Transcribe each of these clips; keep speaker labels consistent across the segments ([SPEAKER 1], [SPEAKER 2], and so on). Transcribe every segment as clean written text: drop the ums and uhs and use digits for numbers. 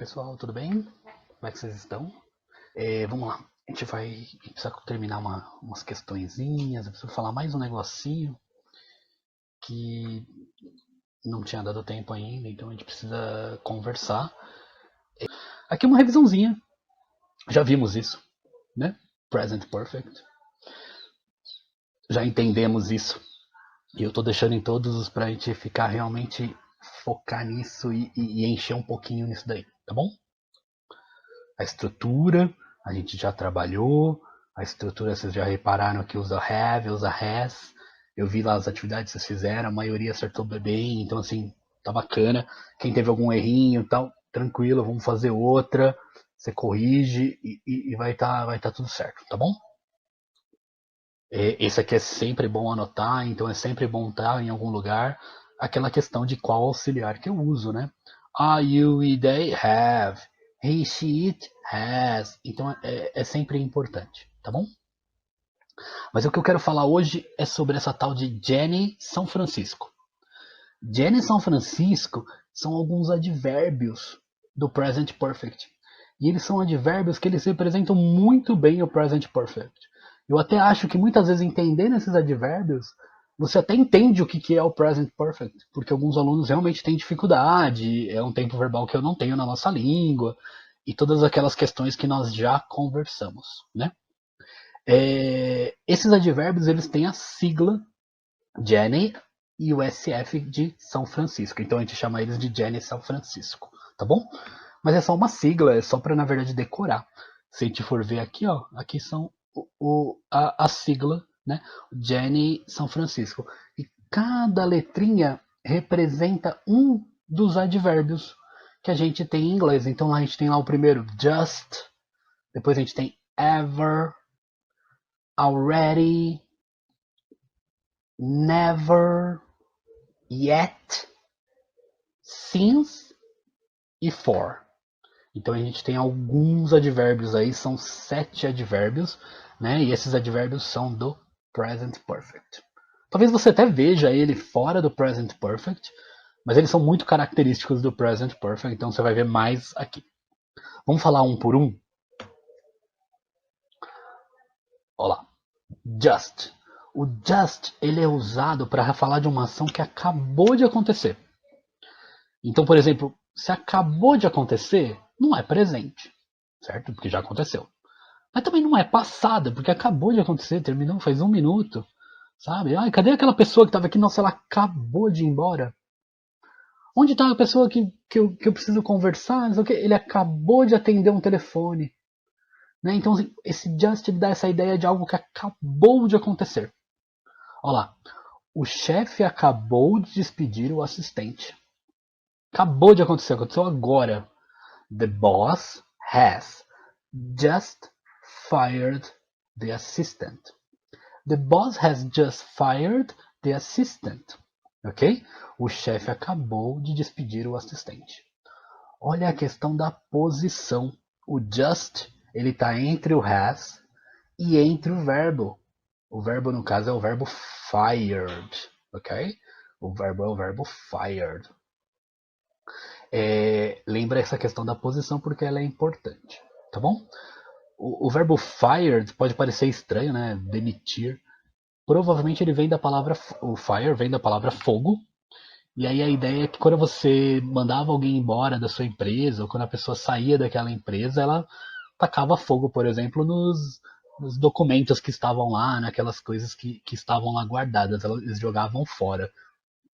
[SPEAKER 1] pessoal, tudo bem? Como é que vocês estão? Vamos lá, a gente precisa terminar umas questõezinhas, eu preciso falar mais um negocinho que não tinha dado tempo ainda, então a gente precisa conversar. Aqui uma revisãozinha, já vimos isso, né? Present Perfect, já entendemos isso, e eu tô deixando em todos pra gente ficar realmente focar nisso e encher um pouquinho nisso daí, tá bom? A estrutura, a gente já trabalhou. A estrutura, vocês já repararam que usa have, usa has. Eu vi lá as atividades que vocês fizeram, a maioria acertou bem, então assim, tá bacana. Quem teve algum errinho e tal, tranquilo, vamos fazer outra. Você corrige e vai tá tudo certo, tá bom? Esse aqui é sempre bom anotar, então é sempre bom estar em algum lugar. Aquela questão de qual auxiliar que eu uso, né? Are you e they have. He, she, it has. Então é sempre importante, tá bom? Mas o que eu quero falar hoje é sobre essa tal de Jenny São Francisco. Jenny São Francisco são alguns advérbios do present perfect. E eles são advérbios que eles representam muito bem o present perfect. Eu até acho que muitas vezes entendendo esses advérbios, você até entende o que é o present perfect, porque alguns alunos realmente têm dificuldade, é um tempo verbal que eu não tenho na nossa língua, e todas aquelas questões que nós já conversamos, né? Esses advérbios eles têm a sigla Jenny e o SF de São Francisco. Então a gente chama eles de Jenny São Francisco, tá bom? Mas é só uma sigla, é só para na verdade decorar. Se a gente for ver aqui, ó, aqui são a sigla, né? Jenny São Francisco. E cada letrinha representa um dos advérbios que a gente tem em inglês. Então a gente tem lá o primeiro just, depois a gente tem ever, already, never, yet, since e for. Então a gente tem alguns advérbios aí, são 7 advérbios, né? E esses advérbios são do present perfect. Talvez você até veja ele fora do present perfect, mas eles são muito característicos do present perfect, então você vai ver mais aqui. Vamos falar um por um? Olha lá. Just. O just ele é usado para falar de uma ação que acabou de acontecer. Então, por exemplo, se acabou de acontecer, não é presente, certo? Porque já aconteceu. Mas também não é passada, porque acabou de acontecer, terminou faz 1 minuto, sabe? Ai, cadê aquela pessoa que estava aqui? Nossa, ela acabou de ir embora. Onde está a pessoa que eu preciso conversar? Ele acabou de atender um telefone. Né? Então, esse just ele dá essa ideia de algo que acabou de acontecer. Olha lá. O chefe acabou de despedir o assistente. Acabou de acontecer, aconteceu agora. The boss has just fired the assistant. The boss has just fired the assistant. Ok? O chefe acabou de despedir o assistente. Olha a questão da posição. O just ele está entre o has e entre o verbo. O verbo no caso é o verbo fired, ok? O verbo é o verbo fired. Lembra essa questão da posição porque ela é importante, tá bom? O verbo fired pode parecer estranho, né? Demitir. Provavelmente ele vem da palavra, o fire vem da palavra fogo. E aí a ideia é que quando você mandava alguém embora da sua empresa, ou quando a pessoa saía daquela empresa, ela tacava fogo, por exemplo, nos documentos que estavam lá, naquelas coisas que estavam lá guardadas, eles jogavam fora.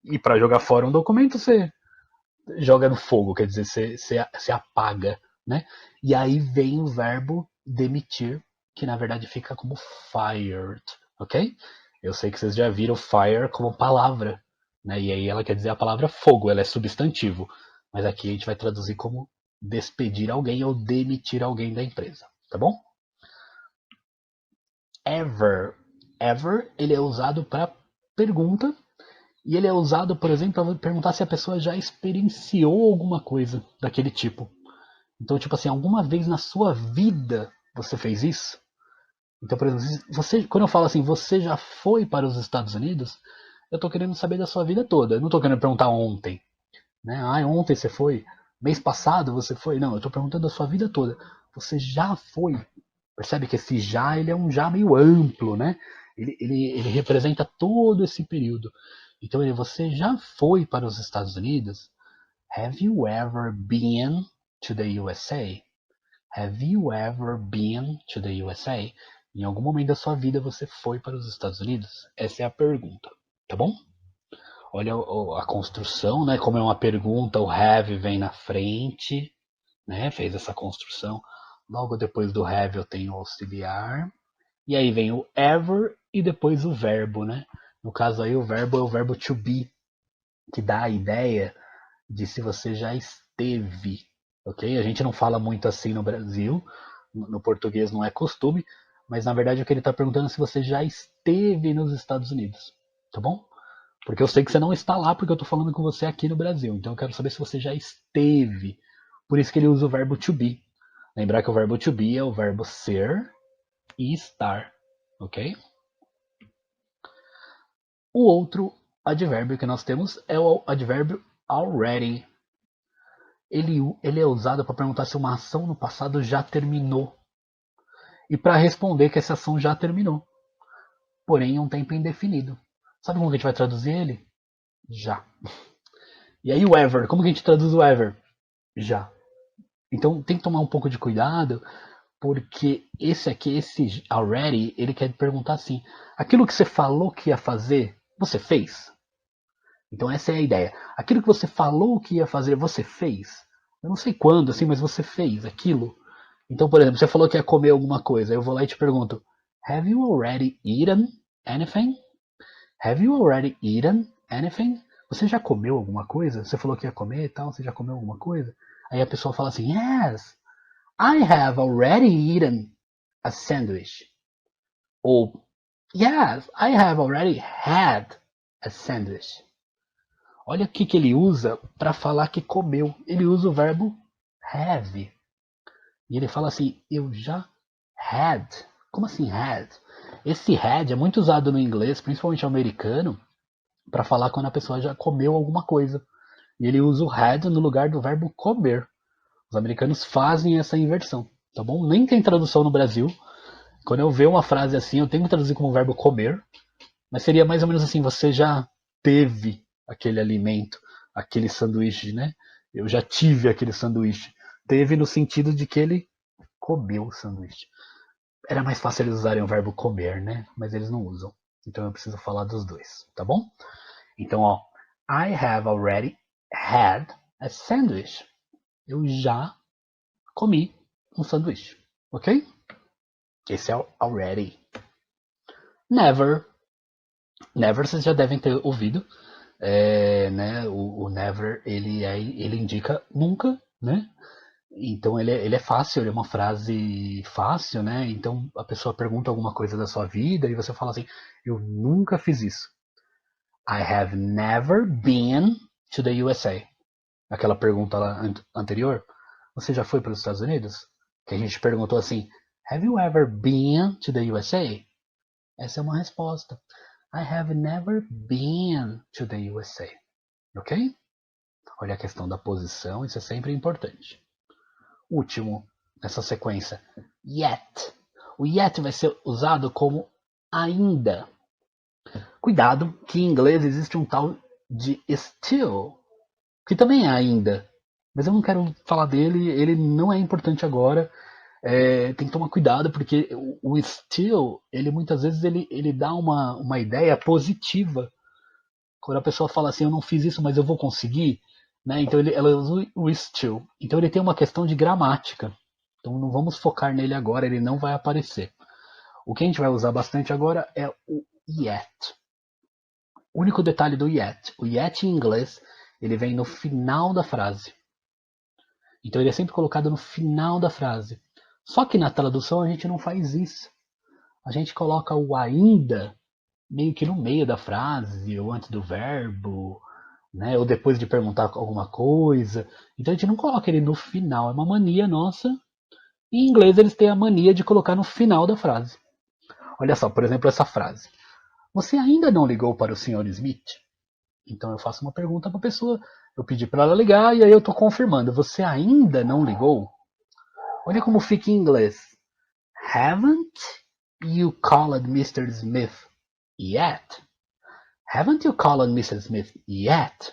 [SPEAKER 1] E para jogar fora um documento, você joga no fogo, quer dizer, você apaga, né? E aí vem o verbo demitir, que na verdade fica como fired, ok? Eu sei que vocês já viram fire como palavra, né? E aí ela quer dizer a palavra fogo, ela é substantivo. Mas aqui a gente vai traduzir como despedir alguém ou demitir alguém da empresa, tá bom? Ever. Ever, ele é usado para pergunta. E ele é usado, por exemplo, para perguntar se a pessoa já experienciou alguma coisa daquele tipo. Então, tipo assim, alguma vez na sua vida você fez isso? Então, por exemplo, quando eu falo assim, você já foi para os Estados Unidos, eu estou querendo saber da sua vida toda. Eu não estou querendo perguntar ontem. Né? Ah, ontem você foi? Mês passado você foi? Não, eu estou perguntando a sua vida toda. Você já foi? Percebe que esse já ele é um já meio amplo, né? Ele representa todo esse período. Então, você já foi para os Estados Unidos? Have you ever been to the USA? Have you ever been to the USA? Em algum momento da sua vida você foi para os Estados Unidos? Essa é a pergunta, tá bom? Olha a construção, né? Como é uma pergunta, o have vem na frente, né? Fez essa construção. Logo depois do have eu tenho o auxiliar. E aí vem o ever e depois o verbo, né? No caso aí o verbo é o verbo to be, que dá a ideia de se você já esteve, ok? A gente não fala muito assim no Brasil, no português não é costume, mas na verdade o que ele está perguntando é se você já esteve nos Estados Unidos, tá bom? Porque eu sei que você não está lá porque eu estou falando com você aqui no Brasil, então eu quero saber se você já esteve. Por isso que ele usa o verbo to be. Lembrar que o verbo to be é o verbo ser e estar, ok? O outro advérbio que nós temos é o advérbio already. Ele é usado para perguntar se uma ação no passado já terminou e para responder que essa ação já terminou, porém em um tempo indefinido. Sabe como que a gente vai traduzir ele? Já. E aí o ever, como que a gente traduz o ever? Já. Então tem que tomar um pouco de cuidado, porque esse already, ele quer perguntar assim, aquilo que você falou que ia fazer, você fez? Então essa é a ideia. Aquilo que você falou que ia fazer, você fez? Eu não sei quando, assim, mas você fez aquilo? Então, por exemplo, você falou que ia comer alguma coisa. Eu vou lá e te pergunto: Have you already eaten anything? Have you already eaten anything? Você já comeu alguma coisa? Você falou que ia comer e tal, você já comeu alguma coisa? Aí a pessoa fala assim: Yes, I have already eaten a sandwich. Ou Yes, I have already had a sandwich. Olha o que ele usa para falar que comeu. Ele usa o verbo have. E ele fala assim, eu já had. Como assim had? Esse had é muito usado no inglês, principalmente americano, para falar quando a pessoa já comeu alguma coisa. E ele usa o had no lugar do verbo comer. Os americanos fazem essa inversão, tá bom? Nem tem tradução no Brasil. Quando eu ver uma frase assim, eu tenho que traduzir como verbo comer, mas seria mais ou menos assim, você já teve aquele alimento, aquele sanduíche, né? Eu já tive aquele sanduíche. Teve no sentido de que ele comeu o sanduíche. Era mais fácil eles usarem o verbo comer, né? Mas eles não usam. Então eu preciso falar dos dois, tá bom? Então, ó, I have already had a sandwich. Eu já comi um sanduíche, ok? Esse é o already. Never. Never vocês já devem ter ouvido. Né, o never ele indica nunca, né? Então ele é fácil, ele é uma frase fácil, né? Então a pessoa pergunta alguma coisa da sua vida e você fala assim: eu nunca fiz isso. I have never been to the USA. Aquela pergunta lá anterior. Você já foi para os Estados Unidos? Que a gente perguntou assim: Have you ever been to the USA? Essa é uma resposta. I have never been to the USA. Ok? Olha a questão da posição, isso é sempre importante. Último nessa sequência, yet. O yet vai ser usado como ainda. Cuidado que em inglês existe um tal de still, que também é ainda. Mas eu não quero falar dele, ele não é importante agora. Tem que tomar cuidado porque o still, ele muitas vezes ele dá uma ideia positiva. Quando a pessoa fala assim, eu não fiz isso, mas eu vou conseguir, né? Então ela usa o still. Então ele tem uma questão de gramática. Então não vamos focar nele agora, ele não vai aparecer. O que a gente vai usar bastante agora é o yet. O único detalhe do yet. O yet em inglês, ele vem no final da frase. Então ele é sempre colocado no final da frase. Só que na tradução a gente não faz isso. A gente coloca o ainda meio que no meio da frase, ou antes do verbo, né? Ou depois de perguntar alguma coisa. Então a gente não coloca ele no final, é uma mania nossa. Em inglês eles têm a mania de colocar no final da frase. Olha só, por exemplo, essa frase. Você ainda não ligou para o Sr. Smith? Então eu faço uma pergunta para a pessoa Eu pedi para ela ligar e aí eu tô confirmando. Você ainda não ligou? Olha como fica em inglês. Haven't you called Mr. Smith yet? Haven't you called Mr. Smith yet?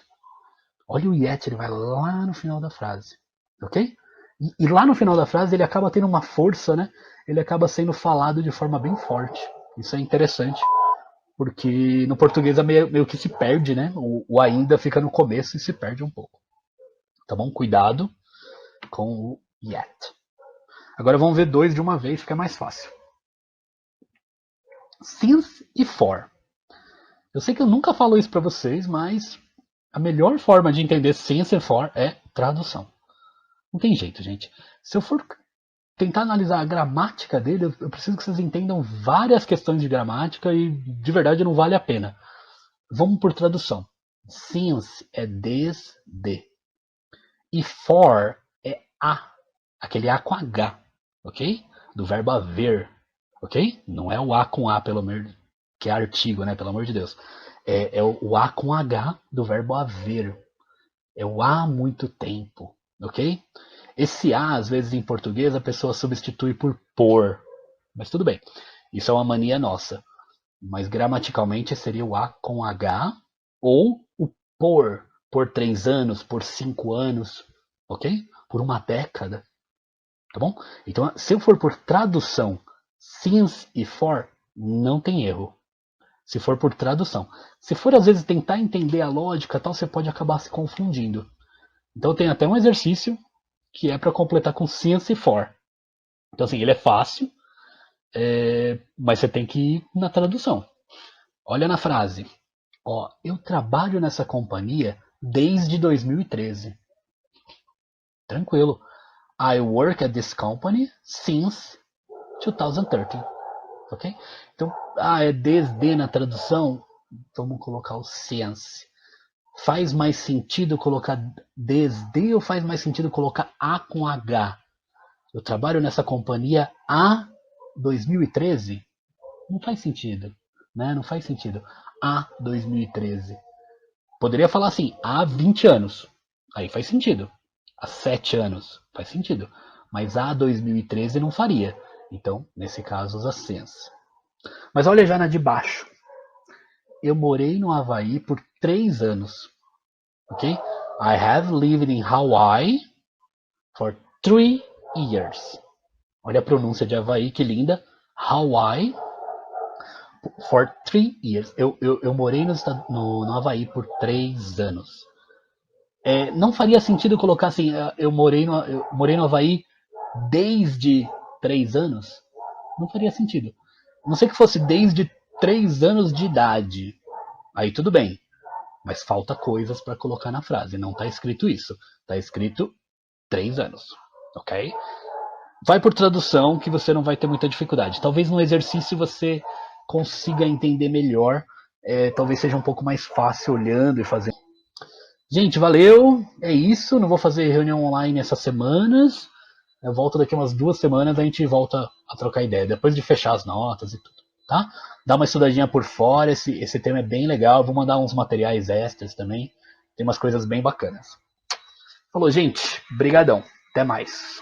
[SPEAKER 1] Olha o yet, ele vai lá no final da frase. Ok? E lá no final da frase ele acaba tendo uma força, né? Ele acaba sendo falado de forma bem forte. Isso é interessante. Porque no português é meio que se perde, né? O ainda fica no começo e se perde um pouco. Tá bom? Cuidado com o yet. Agora vamos ver dois de uma vez, fica mais fácil. Since e for. Eu sei que eu nunca falo isso para vocês, mas a melhor forma de entender since e for é tradução. Não tem jeito, gente. Se eu for tentar analisar a gramática dele, eu preciso que vocês entendam várias questões de gramática e de verdade não vale a pena. Vamos por tradução. Since é desde. E for é a. Aquele a com H. Ok? Do verbo haver. Ok? Não é o a com a, pelo amor, que é artigo, né? Pelo amor de Deus. É o a com H do verbo haver. É o há muito tempo. Ok? Esse a, às vezes em português, a pessoa substitui por por. Mas tudo bem. Isso é uma mania nossa. Mas gramaticalmente seria o a com H ou o por 3 anos, por 5 anos, ok? Por uma década, tá bom? Então, se eu for por tradução, since e for, não tem erro. Se for por tradução. Se for, às vezes, tentar entender a lógica, tal, você pode acabar se confundindo. Então, tem até um exercício que é para completar com since e for. Então, assim, ele é fácil, mas você tem que ir na tradução. Olha na frase. Ó, eu trabalho nessa companhia desde 2013. Tranquilo. I work at this company since 2013. Ok? Então, é desde na tradução. Vamos colocar o since. Faz mais sentido colocar desde ou faz mais sentido colocar a com H? Eu trabalho nessa companhia há 2013? Não faz sentido. Né? Não faz sentido. Há 2013. Poderia falar assim, há 20 anos. Aí faz sentido. Há 7 anos. Faz sentido. Mas há 2013 não faria. Então, nesse caso, usa since. Mas olha já na de baixo. Eu morei no Havaí por 3 anos. Ok? I have lived in Hawaii for 3 years. Olha a pronúncia de Havaí, que linda. Hawaii for 3 years. Eu morei no Havaí por 3 anos. Não faria sentido colocar assim, eu morei no Havaí desde 3 anos? Não faria sentido. A não sei que fosse desde 3 anos de idade. Aí tudo bem. Mas falta coisas para colocar na frase. Não está escrito isso. Está escrito 3 anos. Ok? Vai por tradução que você não vai ter muita dificuldade. Talvez no exercício você consiga entender melhor. Talvez seja um pouco mais fácil olhando e fazendo. Gente, valeu. É isso. Não vou fazer reunião online essas semanas. Eu volto daqui umas 2 semanas, a gente volta a trocar ideia. Depois de fechar as notas e tudo, tá? Dá uma estudadinha por fora. Esse tema é bem legal. Vou mandar uns materiais extras também. Tem umas coisas bem bacanas. Falou, gente. Brigadão. Até mais.